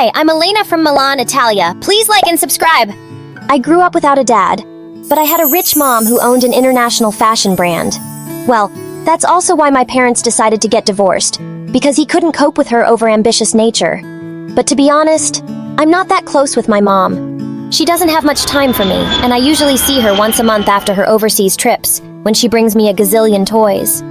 Hi, I'm Elena from Milan, Italia. Please like and subscribe. I grew up without a dad, but I had a rich mom who owned an international fashion brand. Well, that's also why my parents decided to get divorced, because he couldn't cope with her overambitious nature. But to be honest, I'm not that close with my mom. She doesn't have much time for me, and I usually see her once a month after her overseas trips, when she brings me a gazillion toys.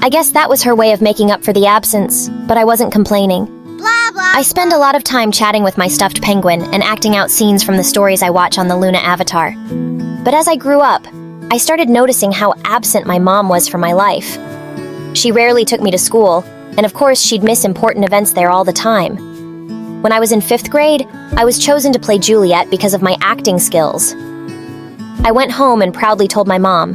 I guess that was her way of making up for the absence, but I wasn't complaining. Blah, blah. I spend a lot of time chatting with my stuffed penguin and acting out scenes from the stories I watch on the Luna avatar. But as I grew up, I started noticing how absent my mom was from my life. She rarely took me to school, and of course she'd miss important events there all the time. When I was in 5th grade, I was chosen to play Juliet because of my acting skills. I went home and proudly told my mom,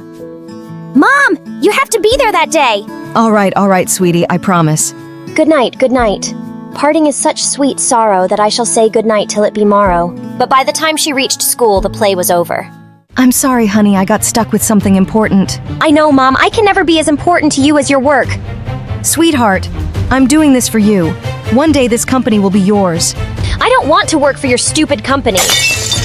"Mom, you have to be there that day!" All right, sweetie, I promise. Good night, good night. Parting is such sweet sorrow that I shall say good night till it be morrow. But by the time she reached school, the play was over. I'm sorry, honey, I got stuck with something important. I know, Mom, I can never be as important to you as your work. Sweetheart, I'm doing this for you. One day this company will be yours. I don't want to work for your stupid company.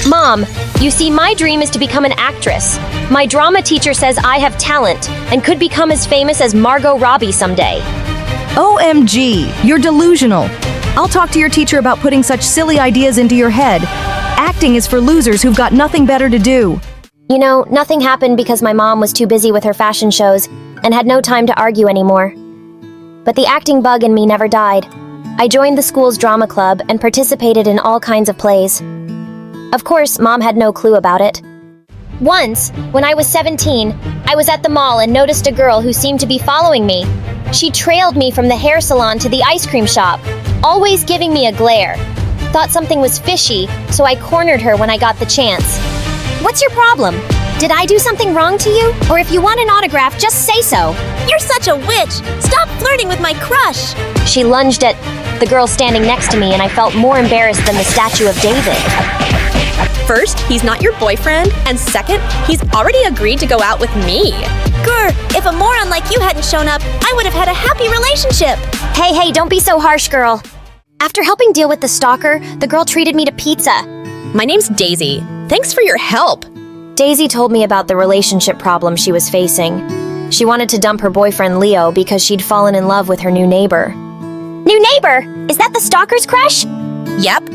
Mom, you see, my dream is to become an actress. My drama teacher says I have talent and could become as famous as Margot Robbie someday. OMG, you're delusional. I'll talk to your teacher about putting such silly ideas into your head. Acting is for losers who've got nothing better to do. You know, nothing happened because my mom was too busy with her fashion shows and had no time to argue anymore. But the acting bug in me never died. I joined the school's drama club and participated in all kinds of plays. Of course, Mom had no clue about it. Once, when I was 17, I was at the mall and noticed a girl who seemed to be following me. She trailed me from the hair salon to the ice cream shop, always giving me a glare. Thought something was fishy, so I cornered her when I got the chance. "What's your problem? Did I do something wrong to you? Or if you want an autograph, just say so." You're such a witch! Stop flirting with my crush! She lunged at the girl standing next to me, and I felt more embarrassed than the statue of David. First, he's not your boyfriend, and second, he's already agreed to go out with me. Grr, if a moron like you hadn't shown up, I would have had a happy relationship. Hey, don't be so harsh, girl. After helping deal with the stalker, the girl treated me to pizza. My name's Daisy. Thanks for your help. Daisy told me about the relationship problem she was facing. She wanted to dump her boyfriend Leo because she'd fallen in love with her new neighbor. New neighbor? Is that the stalker's crush? Yep.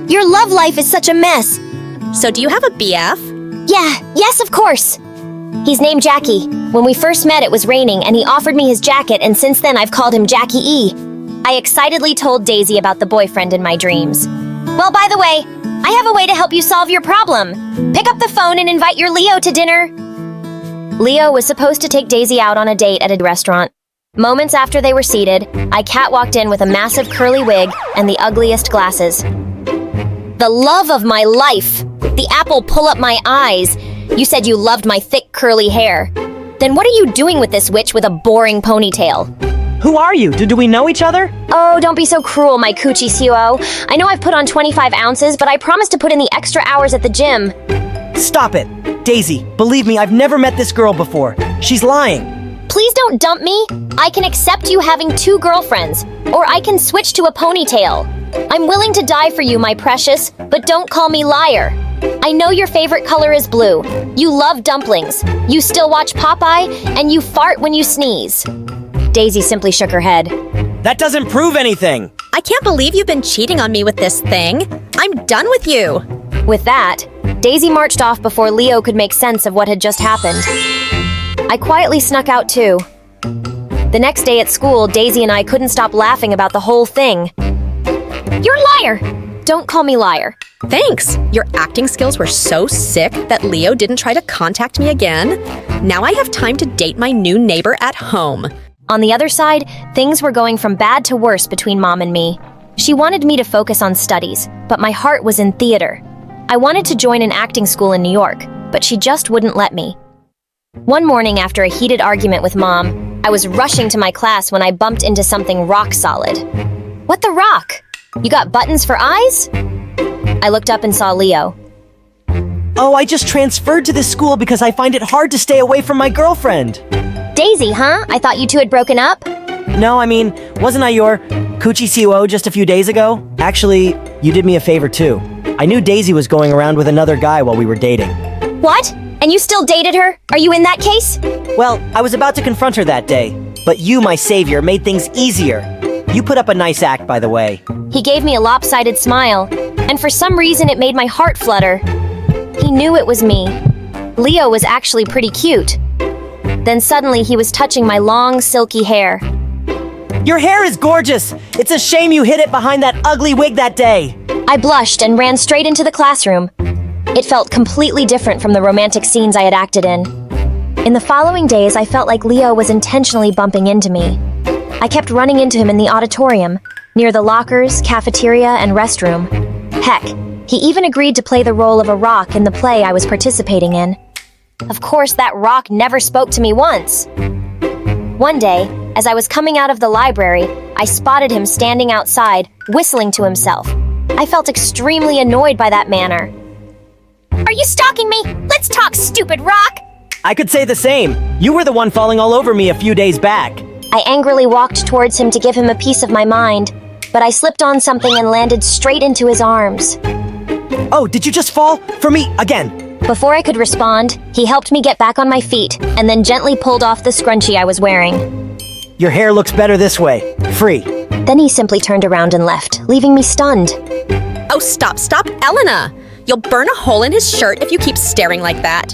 Your love life is such a mess. So do you have a BF? Yes, of course. He's named Jackie. When we first met, it was raining, and he offered me his jacket, and since then I've called him Jackie E. I excitedly told Daisy about the boyfriend in my dreams. Well, by the way, I have a way to help you solve your problem. Pick up the phone and invite your Leo to dinner. Leo was supposed to take Daisy out on a date at a restaurant. Moments after they were seated, I catwalked in with a massive curly wig and the ugliest glasses. The love of my life! The apple pull up my eyes. You said you loved my thick curly hair. Then what are you doing with this witch with a boring ponytail? Who are you? Do we know each other? Oh, don't be so cruel, my coochie suo. I know I've put on 25 ounces, but I promised to put in the extra hours at the gym. Stop it. Daisy, believe me, I've never met this girl before. She's lying. Please don't dump me. I can accept you having 2 girlfriends, or I can switch to a ponytail. I'm willing to die for you, my precious, but don't call me liar. I know your favorite color is blue. You love dumplings. You still watch Popeye, and you fart when you sneeze. Daisy simply shook her head. That doesn't prove anything. I can't believe you've been cheating on me with this thing. I'm done with you. With that, Daisy marched off before Leo could make sense of what had just happened. I quietly snuck out too. The next day at school, Daisy and I couldn't stop laughing about the whole thing. You're a liar! Don't call me liar. Thanks. Your acting skills were so sick that Leo didn't try to contact me again. Now I have time to date my new neighbor at home. On the other side, things were going from bad to worse between Mom and me. She wanted me to focus on studies, but my heart was in theater. I wanted to join an acting school in New York, but she just wouldn't let me. One morning after a heated argument with Mom, I was rushing to my class when I bumped into something rock solid. What the rock? You got buttons for eyes? I looked up and saw Leo. Oh, I just transferred to this school because I find it hard to stay away from my girlfriend. Daisy, huh? I thought you two had broken up? No, I mean, wasn't I your coochie COO just a few days ago? Actually, you did me a favor too. I knew Daisy was going around with another guy while we were dating. What? And you still dated her? Are you in that case? Well, I was about to confront her that day, but you, my savior, made things easier. You put up a nice act, by the way. He gave me a lopsided smile, and for some reason it made my heart flutter. He knew it was me. Leo was actually pretty cute. Then suddenly he was touching my long, silky hair. Your hair is gorgeous! It's a shame you hid it behind that ugly wig that day! I blushed and ran straight into the classroom. It felt completely different from the romantic scenes I had acted in. In the following days, I felt like Leo was intentionally bumping into me. I kept running into him in the auditorium, near the lockers, cafeteria, and restroom. Heck, he even agreed to play the role of a rock in the play I was participating in. Of course, that rock never spoke to me once. One day, as I was coming out of the library, I spotted him standing outside, whistling to himself. I felt extremely annoyed by that manner. Are you stalking me? Let's talk, stupid rock! I could say the same. You were the one falling all over me a few days back. I angrily walked towards him to give him a piece of my mind, but I slipped on something and landed straight into his arms. Oh, did you just fall? For me, again? Before I could respond, he helped me get back on my feet and then gently pulled off the scrunchie I was wearing. Your hair looks better this way. Free. Then he simply turned around and left, leaving me stunned. Oh, stop, Elena! You'll burn a hole in his shirt if you keep staring like that.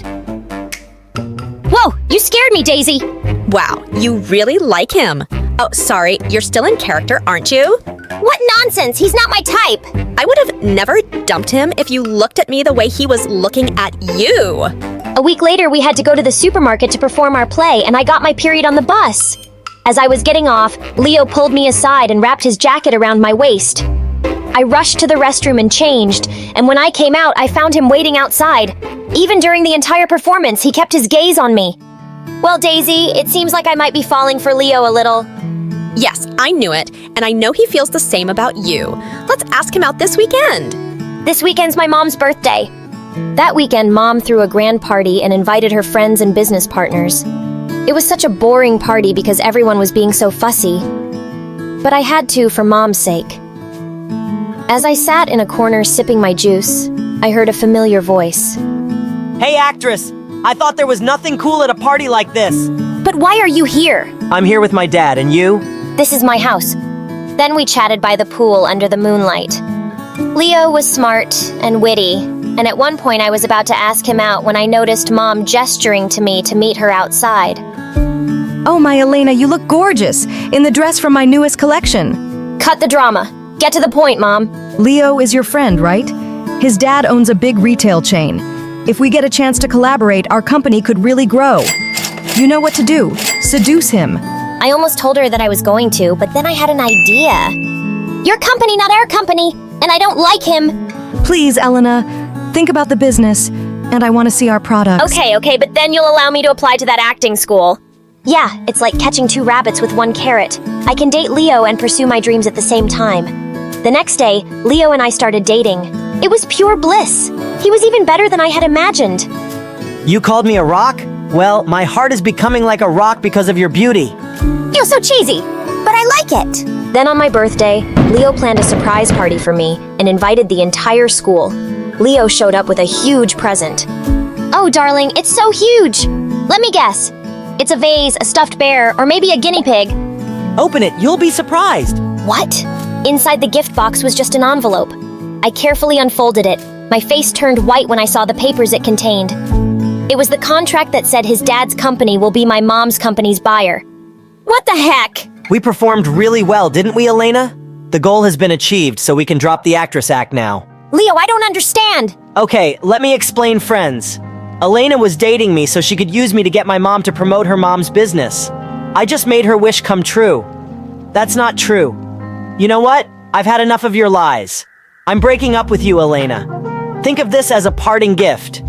Whoa, you scared me, Daisy! Wow, you really like him. Oh, sorry, you're still in character, aren't you? What nonsense! He's not my type! I would have never dumped him if you looked at me the way he was looking at you. A week later, we had to go to the supermarket to perform our play, and I got my period on the bus. As I was getting off, Leo pulled me aside and wrapped his jacket around my waist. I rushed to the restroom and changed, and when I came out, I found him waiting outside. Even during the entire performance, he kept his gaze on me. Well, Daisy, it seems like I might be falling for Leo a little. Yes, I knew it, and I know he feels the same about you. Let's ask him out this weekend. This weekend's my mom's birthday. That weekend, Mom threw a grand party and invited her friends and business partners. It was such a boring party because everyone was being so fussy. But I had to for Mom's sake. As I sat in a corner sipping my juice, I heard a familiar voice. Hey, actress! I thought there was nothing cool at a party like this. But why are you here? I'm here with my dad, and you? This is my house. Then we chatted by the pool under the moonlight. Leo was smart and witty, and at one point I was about to ask him out when I noticed Mom gesturing to me to meet her outside. Oh, my Elena, you look gorgeous in the dress from my newest collection. Cut the drama. Get to the point, Mom. Leo is your friend, right? His dad owns a big retail chain. If we get a chance to collaborate, our company could really grow. You know what to do. Seduce him. I almost told her that I was going to, but then I had an idea. Your company, not our company, and I don't like him. Please, Elena, think about the business, and I want to see our products. Okay, but then you'll allow me to apply to that acting school. Yeah, it's like catching two rabbits with one carrot. I can date Leo and pursue my dreams at the same time. The next day, Leo and I started dating. It was pure bliss. He was even better than I had imagined. You called me a rock? Well, my heart is becoming like a rock because of your beauty. You're so cheesy, but I like it. Then on my birthday, Leo planned a surprise party for me and invited the entire school. Leo showed up with a huge present. Oh, darling, it's so huge. Let me guess. It's a vase, a stuffed bear, or maybe a guinea pig. Open it, you'll be surprised. What? Inside the gift box was just an envelope. I carefully unfolded it. My face turned white when I saw the papers it contained. It was the contract that said his dad's company will be my mom's company's buyer. What the heck? We performed really well, didn't we, Elena? The goal has been achieved, so we can drop the actress act now. Leo, I don't understand. Okay, let me explain, friends. Elena was dating me so she could use me to get my mom to promote her mom's business. I just made her wish come true. That's not true. You know what? I've had enough of your lies. I'm breaking up with you, Elena. Think of this as a parting gift.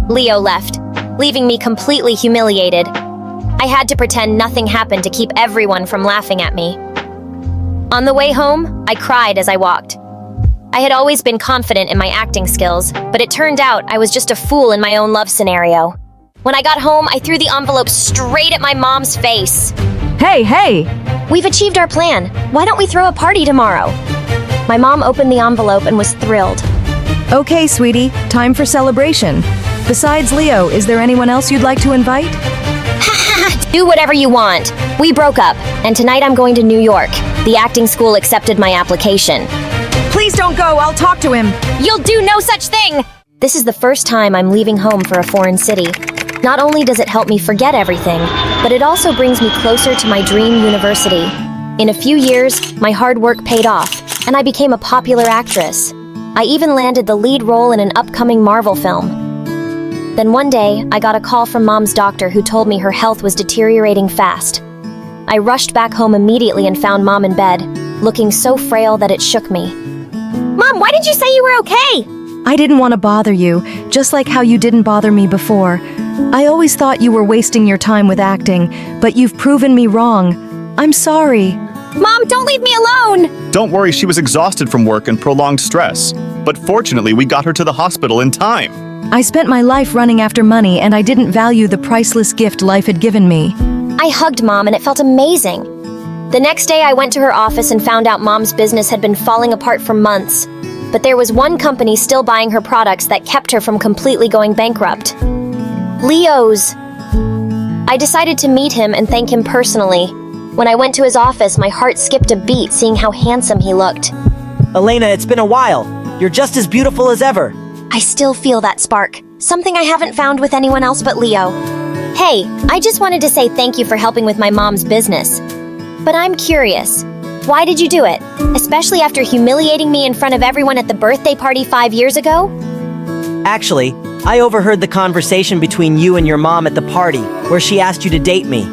Leo left, leaving me completely humiliated. I had to pretend nothing happened to keep everyone from laughing at me. On the way home, I cried as I walked. I had always been confident in my acting skills, but it turned out I was just a fool in my own love scenario. When I got home, I threw the envelope straight at my mom's face. Hey! We've achieved our plan. Why don't we throw a party tomorrow? My mom opened the envelope and was thrilled. Okay, sweetie, time for celebration. Besides Leo, is there anyone else you'd like to invite? Do whatever you want. We broke up, and tonight I'm going to New York. The acting school accepted my application. Please don't go, I'll talk to him. You'll do no such thing! This is the first time I'm leaving home for a foreign city. Not only does it help me forget everything, but it also brings me closer to my dream university. In a few years, my hard work paid off, and I became a popular actress. I even landed the lead role in an upcoming Marvel film. Then one day, I got a call from Mom's doctor who told me her health was deteriorating fast. I rushed back home immediately and found Mom in bed, looking so frail that it shook me. Mom, why did you say you were okay? I didn't want to bother you, just like how you didn't bother me before. I always thought you were wasting your time with acting, but you've proven me wrong. I'm sorry. Mom, don't leave me alone! Don't worry, she was exhausted from work and prolonged stress. But fortunately, we got her to the hospital in time. I spent my life running after money and I didn't value the priceless gift life had given me. I hugged Mom and it felt amazing. The next day I went to her office and found out Mom's business had been falling apart for months. But there was one company still buying her products that kept her from completely going bankrupt. Leo's. I decided to meet him and thank him personally. When I went to his office, my heart skipped a beat seeing how handsome he looked. Elena, it's been a while. You're just as beautiful as ever. I still feel that spark, something I haven't found with anyone else but Leo. Hey, I just wanted to say thank you for helping with my mom's business. But I'm curious, why did you do it? Especially after humiliating me in front of everyone at the birthday party 5 years ago? Actually, I overheard the conversation between you and your mom at the party, where she asked you to date me.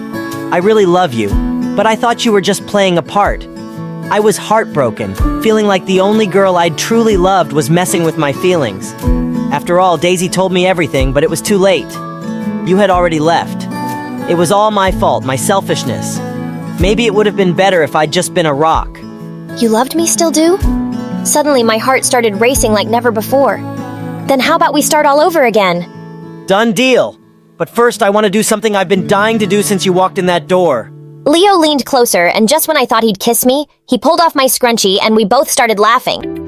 I really love you, but I thought you were just playing a part. I was heartbroken, feeling like the only girl I'd truly loved was messing with my feelings. After all, Daisy told me everything, but it was too late. You had already left. It was all my fault, my selfishness. Maybe it would have been better if I'd just been a rock. You loved me still, do? Suddenly my heart started racing like never before. Then how about we start all over again? Done deal. But first I want to do something I've been dying to do since you walked in that door. Leo leaned closer, and just when I thought he'd kiss me, he pulled off my scrunchie and we both started laughing.